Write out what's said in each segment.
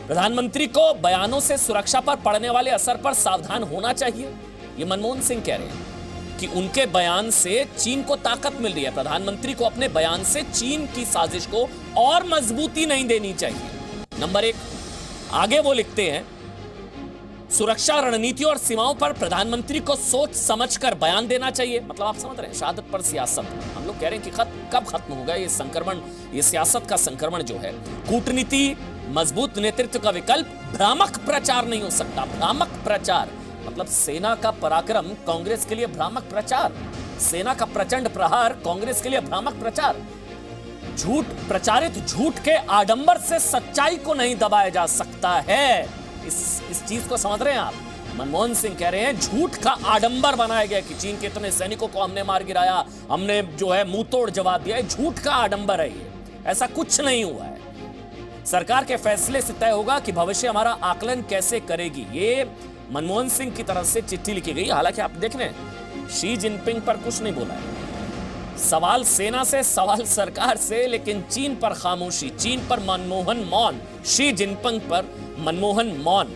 प्रधानमंत्री को बयानों से सुरक्षा पर पड़ने वाले असर पर सावधान होना चाहिए। ये मनमोहन सिंह कह रहे हैं कि उनके बयान से चीन को ताकत मिल रही है। प्रधानमंत्री को अपने बयान से चीन की साजिश को और मजबूती नहीं देनी चाहिए। नंबर 1, आगे वो लिखते हैं, सुरक्षा रणनीति और सीमाओं पर प्रधानमंत्री को सोच समझकर बयान देना चाहिए। मतलब आप समझ रहे हैं, शहादत पर सियासत। हम लोग कह रहे हैं कि कब खत्म होगा ये संक्रमण, ये सियासत का संक्रमण जो है। कूटनीति मजबूत नेतृत्व का विकल्प भ्रामक प्रचार नहीं हो सकता। भ्रामक प्रचार मतलब सेना का पराक्रम कांग्रेस के लिए भ्रामक प्रचार, सेना का प्रचंड प्रहार कांग्रेस के लिए भ्रामक प्रचार। झूठ प्रचारित झूठ के आडंबर से सच्चाई को नहीं दबाया जा सकता है। इस चीज को समझ रहे हैं आप? मनमोहन सिंह कह रहे हैं झूठ का आडंबर बनाया गया कि चीन के इतने सैनिकों को हमने मार गिराया, हमने जो है मुंह तोड़ जवाब दिया। झूठ का आडंबर है ये, ऐसा कुछ नहीं हुआ है। सरकार के फैसले से तय होगा कि भविष्य हमारा आकलन कैसे करेगी। ये मनमोहन सिंह की तरफ से चिट्ठी लिखी गई। हालांकि आप देख रहे हैं शी जिनपिंग पर कुछ नहीं बोला है। सवाल सेना से, सवाल सरकार से, लेकिन चीन पर खामोशी, चीन पर मनमोहन मौन, शी जिनपिंग पर मनमोहन मौन।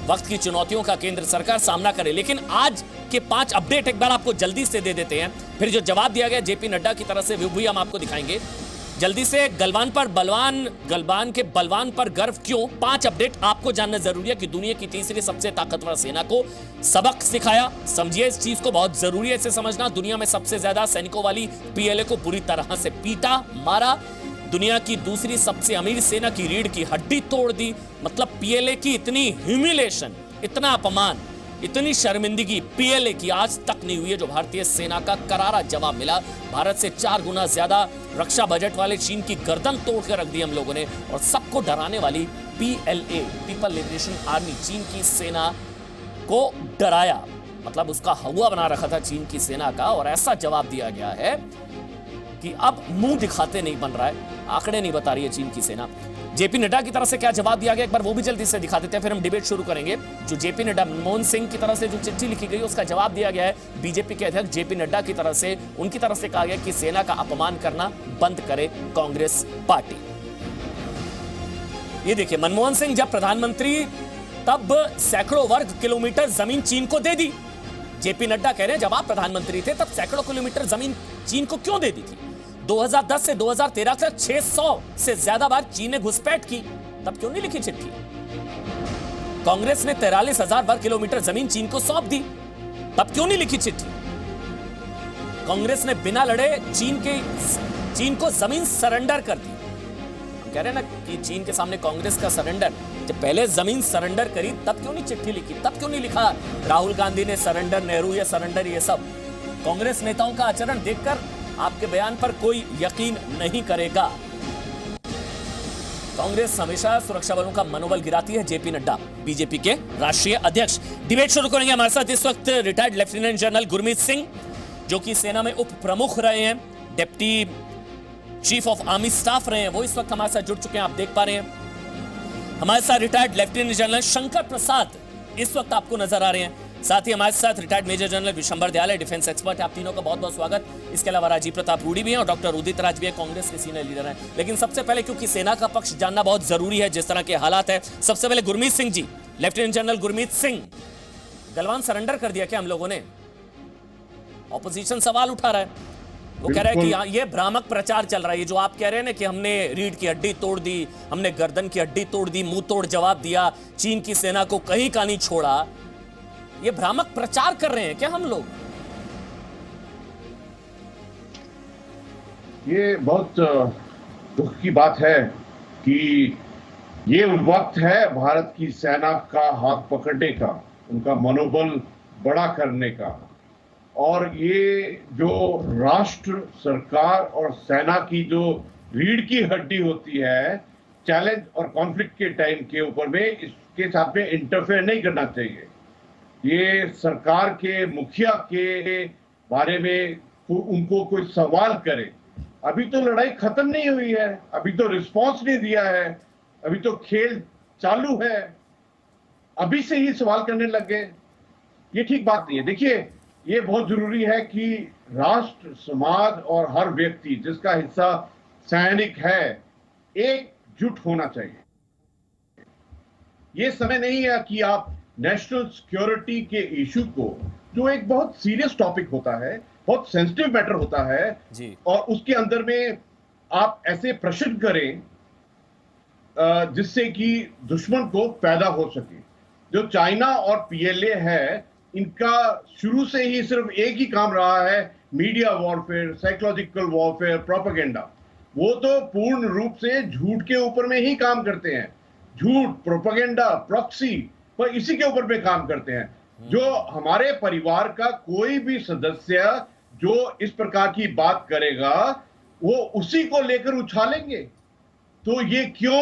वक्त की चुनौतियों का केंद्र सरकार सामना करे। लेकिन आज के 5 अपडेट एक बार आपको जल्दी से दे देते हैं, फिर जो जवाब दिया गया जेपी नड्डा की तरफ से वो भी हम आपको दिखाएंगे जल्दी से। गलवान के बलवान पर गर्व क्यों, 5 अपडेट आपको जानना जरूरी है कि दुनिया की तीसरी सबसे ताकतवर सेना को सबक सिखाया। समझिए इस चीज को, बहुत जरूरी है इसे समझना। दुनिया में सबसे ज्यादा सैनिकों वाली पीएलए को बुरी तरह से पीटा, मारा। दुनिया की दूसरी सबसे अमीर सेना की रीढ़ की हड्डी तोड़ दी। मतलब पीएलए की इतनी ह्यूमिलेशन, इतना अपमान, इतनी शर्मिंदगी पीएलए की आज तक नहीं हुई है, जो भारतीय सेना का करारा जवाब मिला। भारत से 4 गुना ज्यादा रक्षा बजट वाले चीन की गर्दन तोड़ कर रख दी हम लोगों ने। और सबको डराने वाली पीएलए, पीपल लिबरेशन आर्मी, चीन की सेना को डराया, मतलब उसका हवा बना रखा था चीन की सेना का। और ऐसा जवाब दिया गया है कि अब मुंह दिखाते नहीं बन रहा है, आंकड़े नहीं बता रही है चीन की सेना। जेपी नड्डा की तरफ से क्या जवाब दिया गया, एक बार वो भी जल्दी से दिखा देते हैं, फिर हम डिबेट शुरू करेंगे। जो जेपी नड्डा, मनमोहन सिंह की तरफ से जो चिट्ठी लिखी गई उसका जवाब दिया गया है बीजेपी के अध्यक्ष जेपी नड्डा की तरफ से। उनकी तरफ से कहा गया कि सेना का अपमान करना बंद करे कांग्रेस पार्टी। ये देखिए, मनमोहन सिंह जब प्रधानमंत्री तब सैकड़ों वर्ग किलोमीटर जमीन चीन को दे दी। जेपी नड्डा कह रहे हैं जब आप प्रधानमंत्री थे तब सैकड़ों किलोमीटर जमीन चीन को क्यों दे दी थी? 2010 से 2013 तक 600 से ज्यादा बार चीन ने घुसपैठ की, तब क्यों नहीं लिखी चिट्ठी? कांग्रेस ने 43,000 वर्ग किलोमीटर जमीन चीन को सौंप दी, तब क्यों नहीं लिखी चिट्ठी? कांग्रेस ने बिना लड़े चीन को जमीन सरेंडर कर दी। हम कह रहे हैं ना कि चीन के सामने कांग्रेस का सरेंडर, जब पहले जमीन सरेंडर करी तब क्यों नहीं चिट्ठी लिखी? तब क्यों नहीं लिखा राहुल गांधी ने सरेंडर, नेहरू ये सरेंडर, ये सब? कांग्रेस नेताओं का आचरण देखकर आपके बयान पर कोई यकीन नहीं करेगा। कांग्रेस हमेशा सुरक्षा बलों का मनोबल गिराती है। जेपी नड्डा, बीजेपी के राष्ट्रीय अध्यक्ष। डिबेट शुरू करेंगे। हमारे साथ इस वक्त retired lieutenant general Gurmeet Singh, जो कि सेना में उप प्रमुख रहे हैं, deputy chief of army staff रहे हैं, वो इस वक्त हमारे साथ जुड़ चुके हैं, आप देख पा रहे हैं। हमारे साथ retired lieutenant general Shankar Prasad इस वक्त आपको नजर आ रहे हैं। साथ ही हमारे साथ retired major general Vishambar Dayal, defence expert. आप तीनों का बहुत बहुत स्वागत। इसके अलावा राजीव प्रताप रूडी भी हैं और डॉक्टर उदित राज भी है, कांग्रेस के सीनियर लीडर हैं। लेकिन सबसे पहले, क्योंकि सेना का पक्ष जानना बहुत जरूरी है जिस तरह के हालात है, सबसे पहले Gurmeet Singh ji, lieutenant general Gurmeet Singh, Galwan surrender कर दिया क्या हम लोगों ने? ऑपोजिशन सवाल उठा रहा है, वो कह रहा है कि ये भ्रामक प्रचार चल रहा है। ये जो आप कह रहे हैं ना कि हमने रीढ़ की हड्डी तोड़ दी, हमने गर्दन की हड्डी तोड़ दी, मुंह तोड़ जवाब दिया, चीन की सेना को कहीं का नहीं छोड़ा, ये भ्रामक प्रचार कर रहे हैं क्या हम लोग? ये बहुत दुख की बात है कि ये वक्त है भारत की सेना का हाथ पकड़ने का, उनका मनोबल बड़ा करने का। और ये जो राष्ट्र, सरकार और सेना की जो रीढ़ की हड्डी होती है, चैलेंज और कॉन्फ्लिक्ट के टाइम के ऊपर में इसके साथ में इंटरफेयर नहीं करना चाहिए। ये सरकार के मुखिया के बारे में उनको कोई सवाल करे। अभी तो लड़ाई खत्म नहीं हुई है, अभी तो रिस्पांस नहीं दिया है, अभी तो खेल चालू है, अभी से ही सवाल करने लग गए, ये ठीक बात नहीं है। देखिए, ये बहुत जरूरी है कि राष्ट्र, समाज और हर व्यक्ति जिसका हिस्सा सैनिक है, एकजुट होना चाहिए। ये समय नहीं है कि आप नेशनल सिक्योरिटी के इशू को, जो एक बहुत सीरियस टॉपिक होता है, बहुत सेंसिटिव मैटर होता है जी। और उसके अंदर में आप ऐसे प्रश्न करें जिससे कि दुश्मन को पैदा हो सके। जो चाइना और पीएलए है, इनका शुरू से ही सिर्फ एक ही काम रहा है, media warfare, psychological warfare, propaganda. वो तो पूर्ण रूप से झूठ के ऊपर में ही काम करते हैं। झूठ, प्रोपेगेंडा, प्रॉक्सी पर इसी के ऊपर में काम करते हैं। जो हमारे परिवार का कोई भी सदस्य जो इस प्रकार की बात करेगा, वो उसी को लेकर उछालेंगे। तो ये क्यों,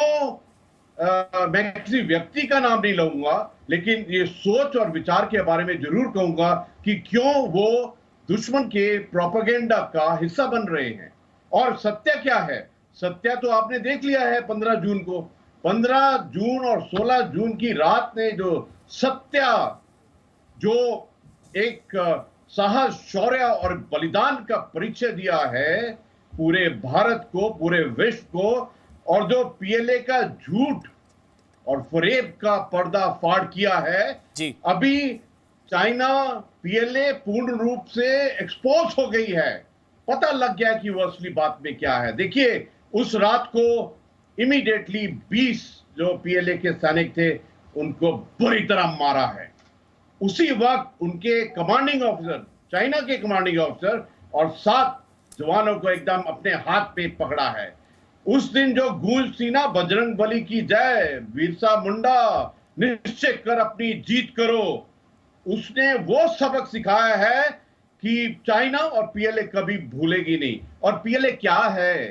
मैं किसी व्यक्ति का नाम नहीं लूंगा, लेकिन ये सोच और विचार के बारे में जरूर कहूंगा कि क्यों वो दुश्मन के प्रोपेगेंडा का हिस्सा बन रहे हैं। और सत्य क्या है? सत्य तो आपने देख लिया है 15 जून को। 15 जून और 16 जून की रात ने जो सत्य, जो एक साहस, शौर्य और बलिदान का परिचय दिया है पूरे भारत को, पूरे विश्व को, और जो पीएलए का झूठ और फरेब का पर्दा फाड़ किया है जी। अभी चाइना, पीएलए पूर्ण रूप से एक्सपोज हो गई है। पता लग गया कि वो असली बात में क्या है। देखिए, उस रात को इमीडिएटली 20 जो पीएलए के सैनिक थे, उनको बुरी तरह मारा है। उसी वक्त उनके कमांडिंग ऑफिसर, चाइना के कमांडिंग ऑफिसर और 7 जवानों को एकदम अपने हाथ पे पकड़ा है। उस दिन जो गूंज थी ना, बजरंग बली की जय, बिरसा मुंडा, निश्चय कर अपनी जीत करो, उसने वो सबक सिखाया है कि चाइना और पीएलए कभी भूलेगी नहीं। और पीएलए क्या है?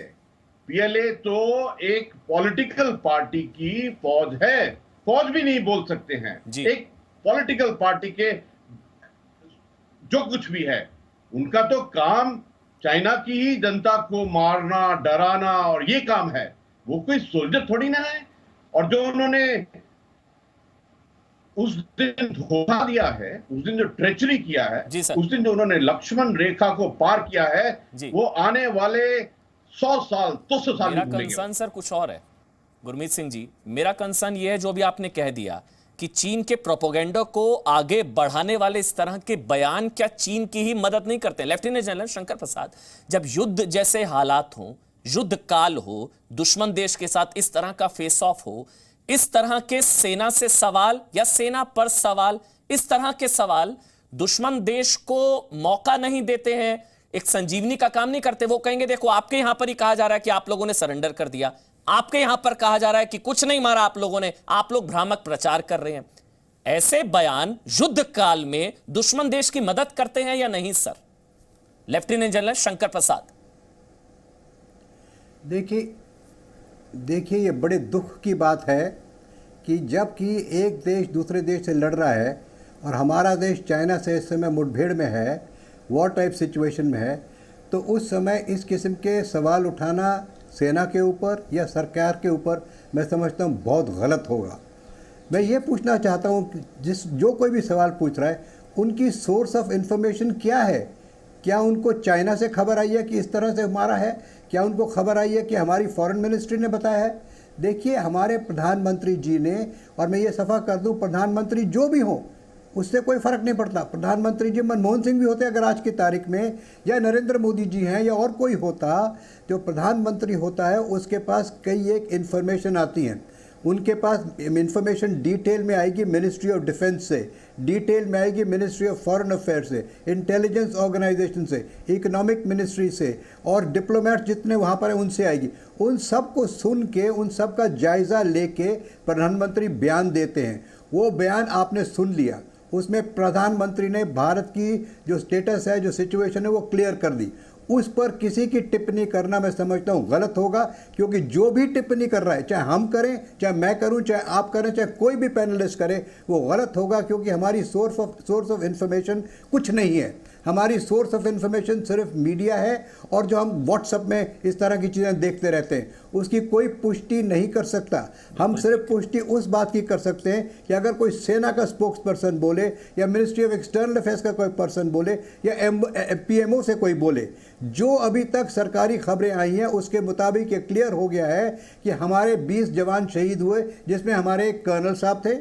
पीएलए तो एक पॉलिटिकल पार्टी की फौज है। फौज भी नहीं बोल सकते हैं, एक पॉलिटिकल पार्टी के जो कुछ भी है, उनका तो काम चाइना की ही जनता को मारना, डराना, और ये काम है। वो कोई सोल्जर थोड़ी ना है। और जो उन्होंने उस दिन धोखा दिया है, उस दिन जो ट्रेचरी किया है, उस दिन जो उन्होंने लक्ष्मण रेखा को पार किया है, वो आने वाले 100 साल, 200 साल मेरा कंसर्न सर कुछ और है गुरमीत सिंह जी। मेरा कंसर्न ये है, जो भी आपने कह दिया कि चीन के प्रोपोगेंडा को आगे बढ़ाने वाले इस तरह के बयान क्या चीन की ही मदद नहीं करते? लेफ्टिनेंट जनरल शंकर प्रसाद, जब युद्ध जैसे हालात हो, युद्ध काल हो, दुश्मन देश के साथ इस तरह का फेस ऑफ हो, इस तरह के सेना से सवाल या सेना पर सवाल, इस तरह के सवाल दुश्मन देश को मौका नहीं देते हैं, एक संजीवनी का काम नहीं करते। वो कहेंगे देखो आपके यहां पर ही कहा जा रहा है कि आप लोगों ने सरेंडर कर दिया, आपके यहां पर कहा जा रहा है कि कुछ नहीं मारा आप लोगों ने, आप लोग भ्रामक प्रचार कर रहे हैं। ऐसे बयान युद्ध काल में दुश्मन देश की मदद करते हैं या नहीं sir? Lieutenant general Shankar Prasad. देखिए ये बड़े दुख की बात है कि जबकि एक देश दूसरे देश से लड़ रहा है और हमारा देश चाइना से इस समय मुठभेड़ में है, वॉर टाइप सिचुएशन में है, तो उस समय इस किस्म के सवाल उठाना सेना के ऊपर या सरकार के ऊपर मैं समझता हूँ बहुत गलत होगा। मैं ये पूछना चाहता हूँ कि जो कोई भी सवाल पूछ रहा है, उनकी सोर्स ऑफ इंफॉर्मेशन क्या है? क्या उनको चाइना से खबर आई है कि इस तरह से हमारा है? क्या उनको खबर आई है कि हमारी फॉरेन मिनिस्ट्री ने बताया है? देखिए, हमारे प्रधानमंत्री जी ने, और मैं ये सफ़ा कर दूं, प्रधानमंत्री जो भी हों उससे कोई फ़र्क नहीं पड़ता। प्रधानमंत्री जी मनमोहन सिंह भी होते अगर आज की तारीख में, या नरेंद्र मोदी जी हैं, या और कोई होता, जो प्रधानमंत्री होता है उसके पास कई एक इन्फॉर्मेशन आती हैं। उनके पास इंफॉर्मेशन डिटेल में आएगी मिनिस्ट्री ऑफ डिफेंस से, डिटेल में आएगी मिनिस्ट्री ऑफ फॉरेन अफेयर्स से, इंटेलिजेंस ऑर्गेनाइजेशन से, इकोनॉमिक मिनिस्ट्री से, और डिप्लोमेट जितने वहाँ पर हैं उनसे आएगी। उन सब को सुन के, उन सब का जायज़ा लेके प्रधानमंत्री बयान देते हैं। वो बयान आपने सुन लिया, उसमें प्रधानमंत्री ने भारत की जो स्टेटस है, जो सिचुएशन है, वो क्लियर कर दी। उस पर किसी की टिप्पणी करना मैं समझता हूँ गलत होगा, क्योंकि जो भी टिप्पणी कर रहा है, चाहे हम करें, चाहे मैं करूँ, चाहे आप करें, चाहे कोई भी पैनलिस्ट करे, वो गलत होगा, क्योंकि हमारी सोर्स ऑफ इंफॉर्मेशन कुछ नहीं है। हमारी सोर्स ऑफ इंफॉर्मेशन सिर्फ मीडिया है और जो हम व्हाट्सएप में इस तरह की चीज़ें देखते रहते हैं, उसकी कोई पुष्टि नहीं कर सकता। हम सिर्फ पुष्टि उस बात की कर सकते हैं कि अगर कोई सेना का स्पोक्स पर्सन बोले या मिनिस्ट्री ऑफ एक्सटर्नल अफेयर्स का कोई पर्सन बोले या PMO से कोई बोले, जो अभी तक सरकारी खबरें आई हैं उसके मुताबिक ये क्लियर हो गया है कि हमारे 20 जवान शहीद हुए, जिसमें हमारे एक कर्नल साहब थे।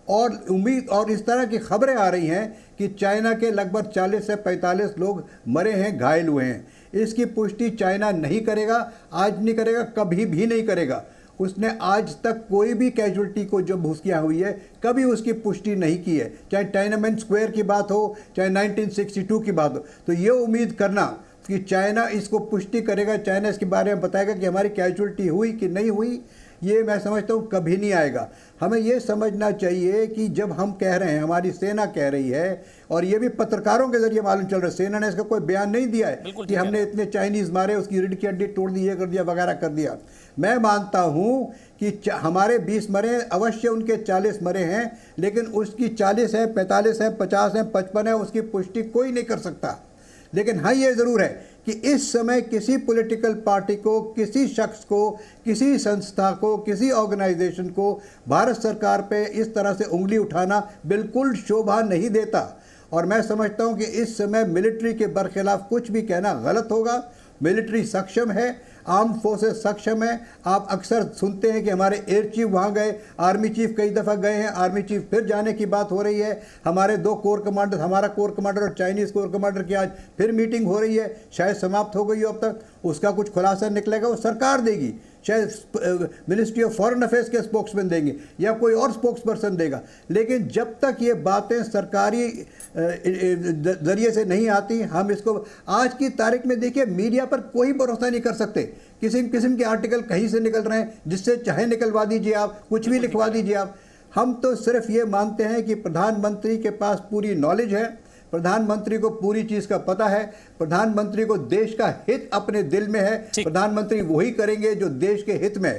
और उम्मीद और इस तरह की खबरें आ रही हैं कि चाइना के लगभग 40 से 45 लोग मरे हैं, घायल हुए हैं। इसकी पुष्टि चाइना नहीं करेगा, आज नहीं करेगा, कभी भी नहीं करेगा। उसने आज तक कोई भी कैजुअल्टी को जो भूसियाँ हुई है कभी उसकी पुष्टि नहीं की है, चाहे टाइनामेन स्क्वायर की बात हो, चाहे 1962 की बात हो। तो ये उम्मीद करना कि चाइना इसको पुष्टि करेगा, चाइना इसके बारे में बताएगा कि हमारी कैजुअल्टी हुई कि नहीं हुई, ये मैं समझता हूँ कभी नहीं आएगा। हमें ये समझना चाहिए कि जब हम कह रहे हैं, हमारी सेना कह रही है, और ये भी पत्रकारों के जरिए मालूम चल रहा है, सेना ने इसका कोई बयान नहीं दिया है कि हमने इतने चाइनीज़ मारे, उसकी रीढ़ की हड्डी तोड़ दी, ये कर दिया, वगैरह कर दिया। मैं मानता हूँ कि हमारे 20 मरे, अवश्य उनके 40 मरे हैं, लेकिन उसकी 40 है, 45 है, 50 है, 55 है, उसकी पुष्टि कोई नहीं कर सकता। लेकिन हाँ, ये ज़रूर है कि इस समय किसी पॉलिटिकल पार्टी को, किसी शख्स को, किसी संस्था को, किसी ऑर्गेनाइजेशन को भारत सरकार पे इस तरह से उंगली उठाना बिल्कुल शोभा नहीं देता। और मैं समझता हूँ कि इस समय मिलिट्री के बरखिलाफ कुछ भी कहना गलत होगा। मिलिट्री सक्षम है, आर्म फोर्सेस सक्षम है। आप अक्सर सुनते हैं कि हमारे एयर चीफ वहाँ गए, आर्मी चीफ कई दफ़ा गए हैं, आर्मी चीफ फिर जाने की बात हो रही है। हमारे 2 कोर कमांडर, हमारा कोर कमांडर और चाइनीज़ कोर कमांडर की आज फिर मीटिंग हो रही है, शायद समाप्त हो गई हो अब तक। उसका कुछ खुलासा निकलेगा वो सरकार देगी, शायद मिनिस्ट्री ऑफ फॉरेन अफेयर्स के स्पोक्समैन देंगे या कोई और स्पोक्स पर्सन देगा। लेकिन जब तक ये बातें सरकारी जरिए से नहीं आती, हम इसको आज की तारीख में देखिए, मीडिया पर कोई भरोसा नहीं कर सकते। किसी किस्म के आर्टिकल कहीं से निकल रहे हैं, जिससे चाहे निकलवा दीजिए आप, कुछ भी लिखवा दीजिए आप। हम तो सिर्फ ये मानते हैं कि प्रधानमंत्री के पास पूरी नॉलेज है, प्रधानमंत्री को पूरी चीज का पता है, प्रधानमंत्री को देश का हित अपने दिल में है, प्रधानमंत्री वही करेंगे जो देश के हित में है।